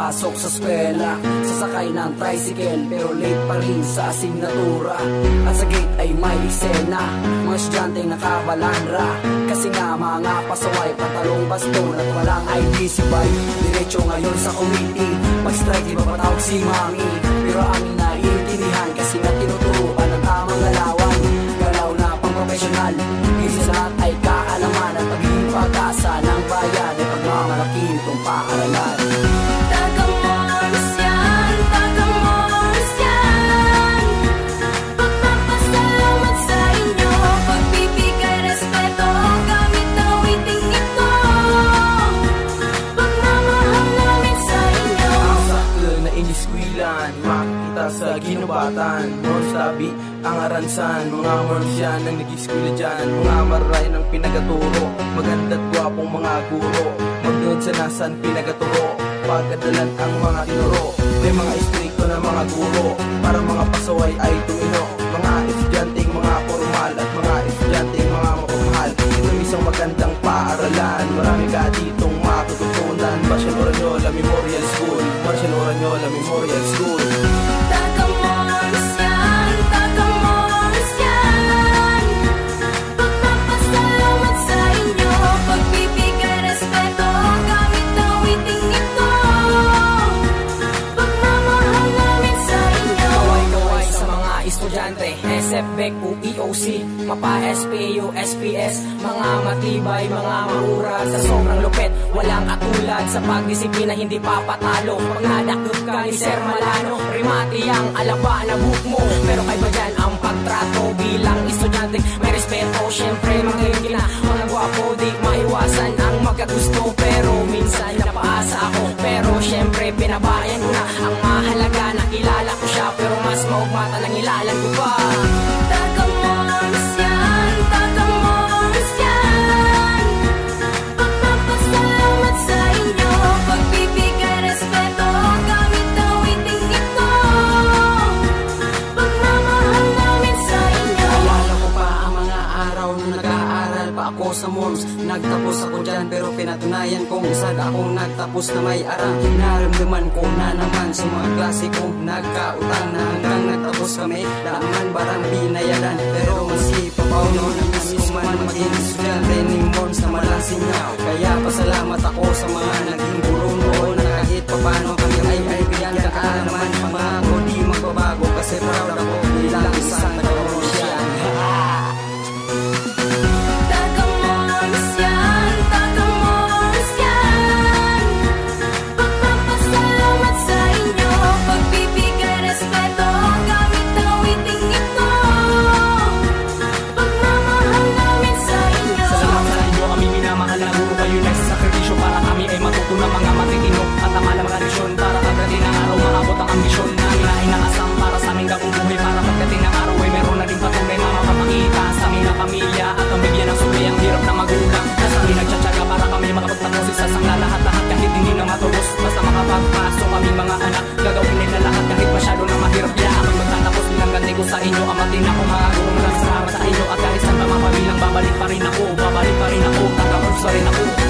papasok sa eskwela, sasakay ng tricycle pero late pa rin sa asignatura. At sa gate ay may eksena, mga estudyanteng nakabalandra, kasi nga mga pasaway, patalong baston at walang ID si Bay. Diretso ngayon sa committee, pag-strike di ba patawag si Mami, pero aming naiintindihan kasi nga tinuturuan ng tamang galawan. Galaw na pang profesional, hindi sa lahat ay kaalaman at pagiging pag-asa ng bayan ay pagmamalaki itong paaralan. Makikita sa ginubatan, non-stabi ang aransan. Mga morsyan ang nag-eskwela dyan, mga maray ng pinagaturo, maganda't gwapong mga guro, magnood sa nasan pinagaturo, pagkadalan ang mga tinuro. May mga istrikto na mga guro, para mga pasaway ay tumino, mga estudyanteng mga formal at mga estudyanteng mga mapamahal. Ito isang magandang paaralan, marami ka ditong matututunan. Marcial Oranyola Memorial School, Marcial Oranyola Memorial School. SFBEC, UEOC, Mapa, SPU, SPS, mga matibay, mga mahural sa sobrang lupit, walang katulad sa pagdisiplina, hindi papatalo. Pag nadakot ka ni Sir Malano, rimati ang alaba na book mo, pero kay ba dyan ang pagtrato bilang estudyante? May respeto, syempre magiging na mga gwapo, di maiwasan ang magkagusto, pero minsan napaasa ako, pero syempre pinabayan ko na ang mahalaga. Nakilala ko siya, pero mas maugmata nang ilalan ko pa. Sa Mons, nagtapos ako dyan pero pinatunayan kong isad akong nagtapos na may arang. Naramdaman ko na naman sa mga klase ko nagkautang na hanggang nagtapos kami, laman barang binayaran, pero masipapaw no na miss ko man maging estudyante ni Mons na malasin niya. Kaya pasalamat ako sa mga naging guro noon na kahit papano kami ay biyan kaalaman. Mga ko di magbabago kasi proud ako bilang isang nag-Rosyan. Na mga matitino at tama na mga leksyon para pagdating ng araw maabot ang ambisyon na nila inakasam para sa aming gawang buhay, para pagdating ng araw ay meron na rin patunay na mapapakita sa aming na pamilya at ang bigyan ng suli ang hirap na magulang. Sa amin nagtsatsaga para kami makapagtapos isasangla lahat-lahat kahit hindi na matubos, basta makapagpasok aming mga anak, gagawin nila lahat kahit masyado na mahirap. Ako'y magtatapos bilang ganti ko sa inyo, amatin ako mga guro, maraming salamat sa inyo at kahit saan pa mapabilang babalik pa rin ako, tatapos pa rin ako.